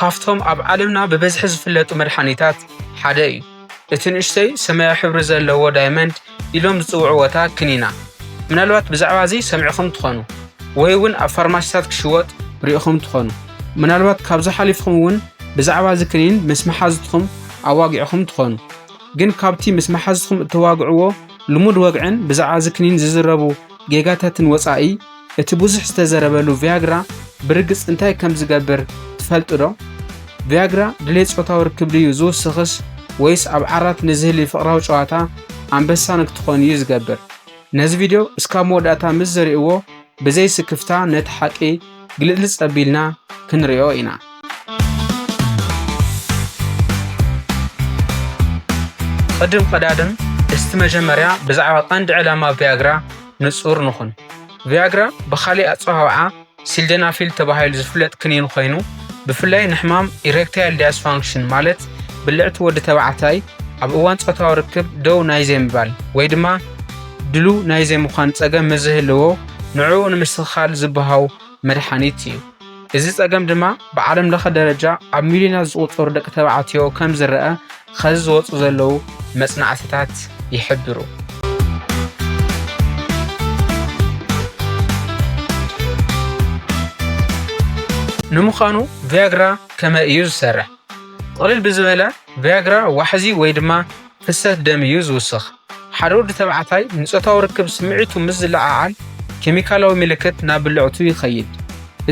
ካፍቶም ኣብ ዓለምና ብበዝሒ ዝፍለጡ መድሓኒታት ሓደ እዩ። እቲ ንእሽተይ ሰማያዊ ሕብሪ ዘለዎ ዳይመንድ ኢሎም ዝፅውዕዎታ ክኒና ምናልባት ብዛዕባ እዚ ሰሚዕኹም ትኾኑ ወይ እውን ኣብ ፋርማሲታት ክሽወጥ ሪኢኹም ትኾኑ ምናልባት ካብዚ ሓሊፍኩም እውን ብዛዕባ እዚ ክኒን ምስ መሓዝትኩም ኣዋጊዕኹም ትኾኑ ግን ካብቲ ምስ መሓዝትኩም እተዋግዕዎ ልሙድ ወግዕን ብዛዕባ እዚ ክኒን ዝዝረቡ ጌጋታትን ወፃኢ እቲ ብዙሕ ዝተዘረበሉ ቪያግራ ብርግጽ እንታይ ከም ዝገብር ትፈልጡ ዶ? ቪያግራ ድሌት ጾታዊ ርክብ ድዩ ዝውስኽስ ወይስ ኣብ ዓራት ንዝህሊ ፍቕራዊ ጨዋታ ኣንበሳ ንክትኾን እዩ ዝገብር? ነዚ ቪድዮ እስካብ መወዳእታ ምስ ዘሪእዎ ብዘይ ስክፍታ ነቲ ሓቂ ግልጽልጽ ኣቢልና ክንሪኦ ኢና። ቅድም ቀዳድም እስቲ መጀመርያ ብዛዕባ ቀንዲ ዕላማ ቪያግራ ንጹር ንኹን። ቪያግራ ብኻሊእ ኣፀዋውዓ ሲልደናፊል ተባሂሉ ዝፍለጥ ክኒን ኮይኑ ብፍላይ ንሕማም ኢሬክታይል ዲስፋንክሽን ማለት ብልዕቲ ወዲ ተባዕታይ ኣብ እዋን ጾታዊ ርክብ ደው ናይ ዘይምባል ወይ ድማ ድሉ ናይ ዘይምዃን ፀገም ምዝህልዎ ንዕኡ ንምስትኽኻል ዝበሃው መድሓኒት እዩ። እዚ ፀገም ድማ ብዓለም ለኸ ደረጃ ኣብ ሚልዮናት ዝቑፀሩ ደቂ ተባዕትዮ ከም ዝረአ ኸዚ ዝወፁ ዘለው መጽናዕትታት ይሕብሩ። ንምዃኑ ቪያግራ ከመይ እዩ ዝሰርሕ? ቅልል ብዝበለ ቪያግራ ዋሕዚ ወይ ድማ ፍሰት ደም እዩ ዝውስኽ። ሓደ ወዲ ተባዕታይ ንጾታዊ ርክብ ስምዒቱ ምስ ዝለዓዓል ኬሚካላዊ ምልክት ናብ ብልዕቱ ይኸይድ።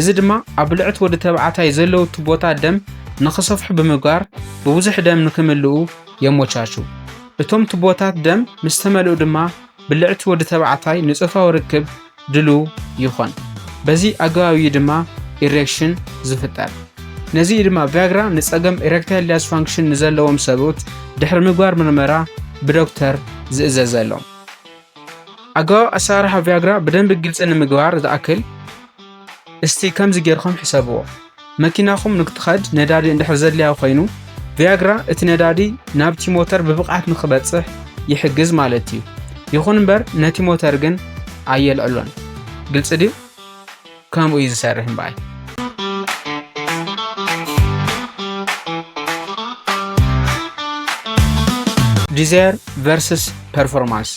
እዚ ድማ ኣብ ብልዕቲ ወዲ ተባዕታይ ዘለው ቱቦታት ደም ንኽሰፍሑ ብምግባር ብብዙሕ ደም ንክምልኡ የሞቻቹ። እቶም ቱቦታት ደም ምስ ተመልኡ ድማ ብልዕቲ ወዲ ተባዕታይ ንጾታዊ ርክብ ድልው ይኾን። በዚ ኣገባብ ድማ ኢሬክሽን ዝፍጠር። ነዚ ድማ ቪያግራ ንፀገም ኢሬክታይል ዲስፋንክሽን ንዘለዎም ሰብኡት ድሕሪ ምግባር ምርመራ ብዶክተር ዝእዘዘሎም። ኣገባብ ኣሰራርሓ ቪያግራ ብደንቢ ግልፂ ንምግባር ዝኣክል እስቲ ከምዚ ጌርኩም ሕሰብዎ። መኪናኹም ንክትኸድ ነዳዲ እንድሕር ዘድልያ ኮይኑ ቪያግራ እቲ ነዳዲ ናብቲ ሞተር ብብቕዓት ንክበፅሕ ይሕግዝ ማለት እዩ። ይኹን እምበር ነቲ ሞተር ግን ኣየልዕሎን። ግልፂ ድዩ? ከምኡ እዩ ዝሰርሕ እምበኣይ። ዲዛየር ቨርስስ ፐርፎርማንስ።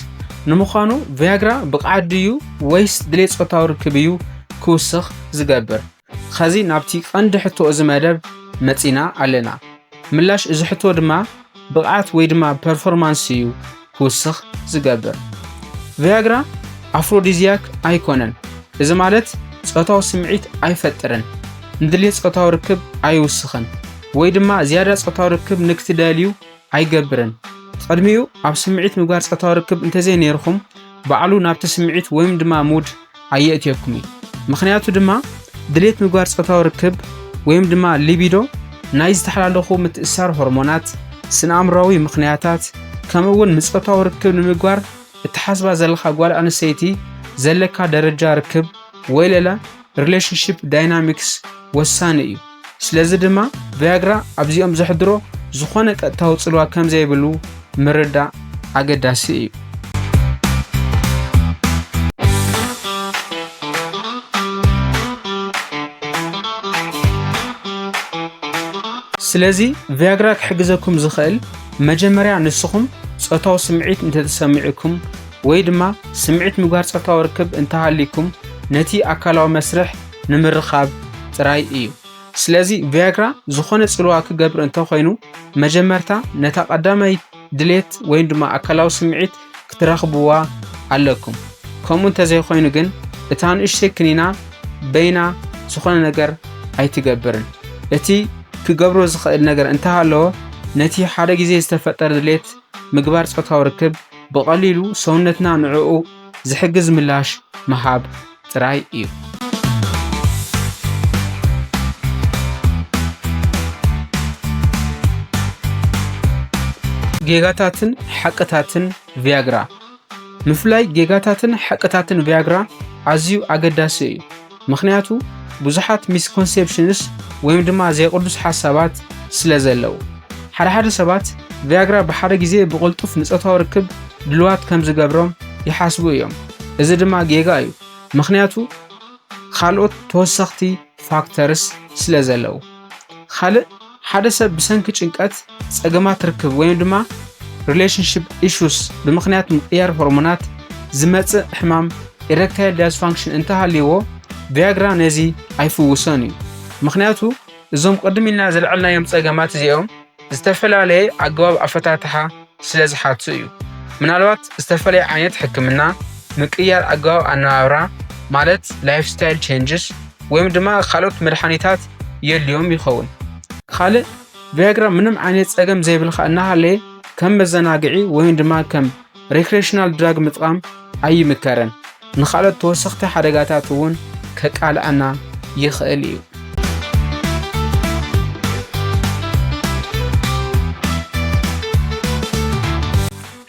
ንምዃኑ ቪያግራ ብቕዓት ድዩ ወይስ ድሌት ጾታዊ ርክብ እዩ ክውስኽ ዝገብር? ኸዚ ናብቲ ቀንዲ ሕቶ እዚ መደብ መፂና ኣለና። ምላሽ እዚ ሕቶ ድማ ብቕዓት ወይ ድማ ፐርፎርማንስ እዩ ክውስኽ ዝገብር። ቪያግራ ኣፍሮዲዚያክ ኣይኮነን። እዚ ማለት ጾታዊ ስምዒት ኣይፈጥርን፣ ንድሌት ጾታዊ ርክብ ኣይውስኽን ወይ ድማ ዝያዳ ጾታዊ ርክብ ንክትደልዩ ኣይገብርን። ቅድሚኡ ኣብ ስምዒት ምግባር ጾታዊ ርክብ እንተዘይ ነይርኩም ባዕሉ ናብቲ ስምዒት ወይ ድማ ሙድ ኣየእትየኩም እዩ። ምክንያቱ ድማ ድሌት ምግባር ጾታዊ ርክብ ወይ ድማ ሊቢዶ ናይ ዝተሓላለኹ ምትእስሳር ሆርሞናት፣ ስነ-ኣእምሮዊ ምኽንያታት ከምኡውን ምጾታዊ ርክብ ንምግባር እትሓስባ ዘለኻ ጓል ኣንስተይቲ ዘለካ ደረጃ ርክብ ወይ ለለ ሪሌሽንሺፕ ዳይናሚክስ ወሳኒ እዩ። ስለዚ ድማ ቪያግራ ኣብዚኦም ዘሕድሮ ዝኾነ ቀጥታዊ ጽልዋ ከም ዘይብሉ ምርዳእ ኣገዳሲ እዩ። ስለዚ ቪያግራ ክሕግዘኩም ዝኽእል መጀመርያ ንስኹም ጾታዊ ስምዒት እንተተሰሚዕኩም ወይ ድማ ስምዒት ምግባር ጾታዊ ርክብ እንተሃሊኩም ነቲ ኣካላዊ መስርሕ ንምርኻብ ጥራይ እዩ። ስለዚ ቪያግራ ዝኾነ ጽልዋ ክገብር እንተኾይኑ መጀመርታ ነታ ቀዳማይ ድሌት ወይ ድማ ኣካላዊ ስምዒት ክትረኽብዋ ኣለኩም። ከምኡ እንተዘይኮይኑ ግን እታ ንእሽተይ ክኒና በይና ዝኾነ ነገር ኣይትገብርን። እቲ ክገብሮ ዝኽእል ነገር እንተሃለዎ ነቲ ሓደ ግዜ ዝተፈጠረ ድሌት ምግባር ጾታዊ ርክብ ብቐሊሉ ሰውነትና ንዕኡ ዝሕግዝ ምላሽ መሃብ ጥራይ እዩ። ጌጋታትን ሓቅታትን ቪያግራ። ምፍላይ ጌጋታትን ሓቅታትን ቪያግራ ኣዝዩ ኣገዳሲ እዩ። ምክንያቱ ብዙሓት ሚስኮንሴፕሽንስ ወይም ድማ ዘይቅዱስ ሓሳባት ስለ ዘለው ሓደ ሰባት ቪያግራ ብሓደ ግዜ ብቕልጡፍ ንጾታዊ ርክብ ድልዋት ከም ዝገብሮም ይሓስቡ እዮም። እዚ ድማ ጌጋ እዩ። ምክንያቱ ካልኦት ተወሰኽቲ ፋክተርስ ስለ ዘለው ካልእ ሓደ ሰብ ብሰንኪ ጭንቀት ጸገማት ርክብ ወይ ድማ ሪሌሽንሺፕ ኢሹስ ብምኽንያት ምቅያር ሆርሞናት ዝመጽእ ሕማም ኢሬክታይል ዲስፋንክሽን እንተሃልይዎ ቪያግራ ነዚ ኣይፍውሶን እዩ። ምክንያቱ እዞም ቅድም ኢልና ዘልዕልናዮም ጸገማት እዚኦም ዝተፈላለየ ኣገባብ ኣፈታትሓ ስለ ዝሓቱ እዩ። ምናልባት ዝተፈላለየ ዓይነት ሕክምና ምቅያር ኣገባብ ኣነባብራ ማለት ላይፍ ስታይል ቼንጅስ ወይም ድማ ካልኦት መድሓኒታት የድልዮም ይኸውን። ካልእ ቪያግራ ምንም ዓይነት ጸገም ዘይብልካ እናሃለየ ከም መዘናግዒ ወይም ድማ ከም ሪክሬሽናል ድራግ ምጥቃም ኣይምከረን። ንኻልኦት ተወሰኽቲ ሓደጋታት እውን ከቃልዐና ይኽእል እዩ።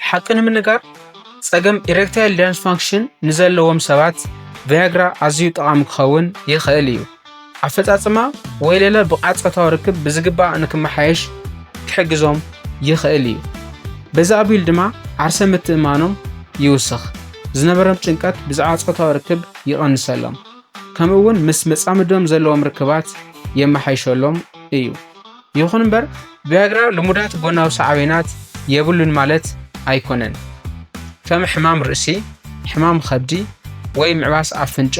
ሓቂ ንምንጋር ጸገም ኢሬክታይል ዲስፋንክሽን ንዘለዎም ሰባት ቪያግራ ኣዝዩ ጠቓሚ ክኸውን ይኽእል እዩ። ኣፈጻጽማ ወይ ሌለ ብቕዓት ፆታዊ ርክብ ብዝግባእ ንክመሓየሽ ክሕግዞም ይኽእል እዩ። በዚ ኣቢሉ ድማ ዓርሰ ምትእምማኖም ይውስኽ፣ ዝነበሮም ጭንቀት ብዛዕባ ፆታዊ ርክብ ይቐንሰሎም፣ ከምኡ እውን ምስ መጻምዶም ዘለዎም ርክባት የመሓይሸሎም እዩ። ይኹን እምበር ቪያግራ ልሙዳት ጎናዊ ሳዕቤናት የብሉን ማለት ኣይኮነን። ከም ሕማም ርእሲ፣ ሕማም ከብዲ ወይ ምዕባስ ኣፍንጫ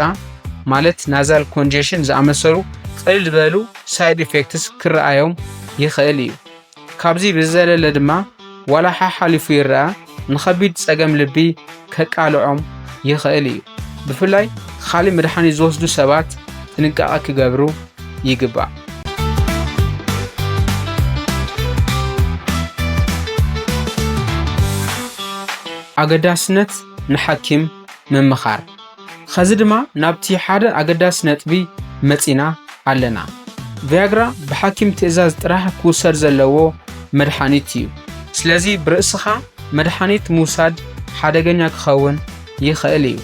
ማለት ናዛል ኮንጀሽን ዝኣመሰሉ ቀሊል ዝበሉ ሳይድ ኢፌክትስ ክረኣዮም ይኽእል እዩ። ካብዚ ብዘለለ ድማ ዋላ ሓሊፉ ይረአ ንኸቢድ ጸገም ልቢ ከቃልዖም ይኽእል እዩ። ብፍላይ ካልእ መድሓኒት ዝወስዱ ሰባት ጥንቃቐ ክገብሩ ይግባእ። ኣገዳስነት ንሓኪም ምምኻር። ከዚ ድማ ናብቲ ሓደ ኣገዳሲ ነጥቢ መጺና ኣለና። ቪያግራ ብሓኪም ትእዛዝ ጥራሕ ክውሰድ ዘለዎ መድሓኒት እዩ። ስለዚ ብርእስኻ መድሓኒት ምውሳድ ሓደገኛ ክኸውን ይኽእል እዩ።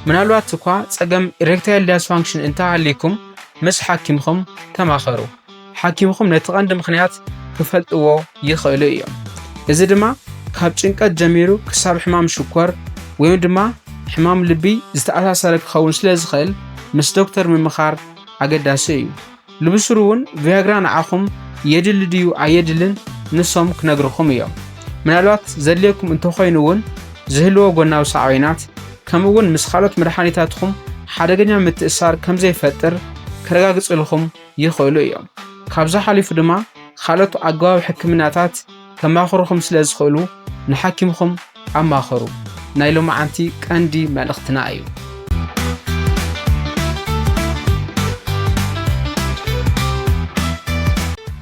ምናልባት እኳ ጸገም ኢሬክታይል ዲስፋንክሽን እንተሃልይኩም ምስ ሓኪምኩም ተማኸሩ። ሓኪምኩም ነቲ ቀንዲ ምኽንያት ክፈልጥዎ ይኽእሉ እዮም። እዚ ድማ ካብ ጭንቀት ጀሚሩ ክሳብ ሕማም ሽኮር ወይም ድማ ሕማም ልቢ ዝተኣሳሰረ ክኸውን ስለ ዝኽእል ምስ ዶክተር ምምኻር ኣገዳሲ እዩ። ልብስሩ እውን ቪያግራ ንዓኹም የድሊ ድዩ ኣየድልን ንሶም ክነግርኹም እዮም። ምናልባት ዘድልየኩም እንተኾይኑ እውን ዝህልዎ ጎናዊ ሳዕቤናት ከምኡ እውን ምስ ካልኦት መድሓኒታትኩም ሓደገኛ ምትእሳር ከም ዘይፈጥር ከረጋግጽልኩም ይኽእሉ እዮም። ካብዚ ሓሊፉ ድማ ካልኦት ኣገባብ ሕክምናታት ከማኽሩኹም ስለ ዝኽእሉ ንሓኪምኩም ኣማኸሩ ናይ ሎማዓንቲ ቀንዲ መልእኽትና እዩ።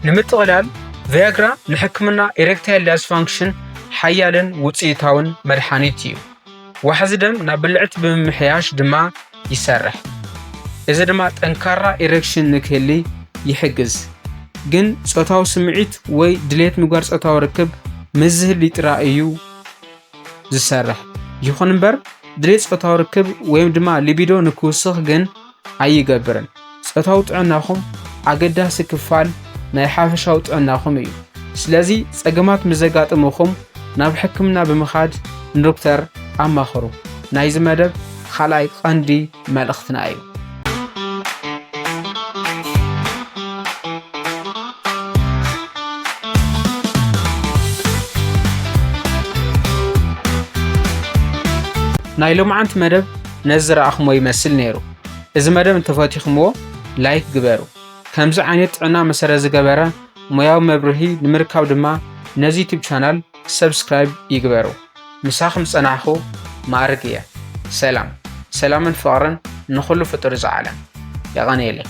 ንምጥቕላል ቪያግራ ንሕክምና ኢሬክታይል ዲስፋንክሽን ሓያልን ውፅኢታውን መድሓኒት እዩ። ዋሕዚ ደም ናብ ብልዕቲ ብምምሕያሽ ድማ ይሰርሕ። እዚ ድማ ጠንካራ ኢሬክሽን ንክህሊ ይሕግዝ። ግን ፆታዊ ስምዒት ወይ ድሌት ምግባር ፆታዊ ርክብ ምዝህሊ ጥራይ እዩ ዝሰርሕ። ይኹን እምበር ድሌት ፆታዊ ርክብ ወይም ድማ ሊቢዶ ንክውስኽ ግን ኣይገብርን። ፆታዊ ጥዕናኹም ኣገዳሲ ክፋል ናይ ሓፈሻዊ ጥዕናኹም እዩ። ስለዚ ጸገማት ምዘጋጥሙኹም ናብ ሕክምና ብምኻድ ንዶክተር ኣማኽሩ። ናይዚ መደብ ካልኣይ ቀንዲ መልእኽትና እዩ። ናይ ሎማዓንቲ መደብ ነዚ ረኣኽሞ ይመስል ነይሩ። እዚ መደብ እንተፈቲኹምዎ ላይክ ግበሩ። ከምዚ ዓይነት ጥዕና መሰረት ዝገበረ ሞያዊ መብርሂ ንምርካብ ድማ ነዚ ዩቲዩብ ቻናል ሰብስክራይብ ይግበሩ። ምሳኹም ጸናሕኹ ማዕርግ እየ። ሰላምን ፍቕርን ንኹሉ ፍጡር ዝዓለም። የቐኒየለይ።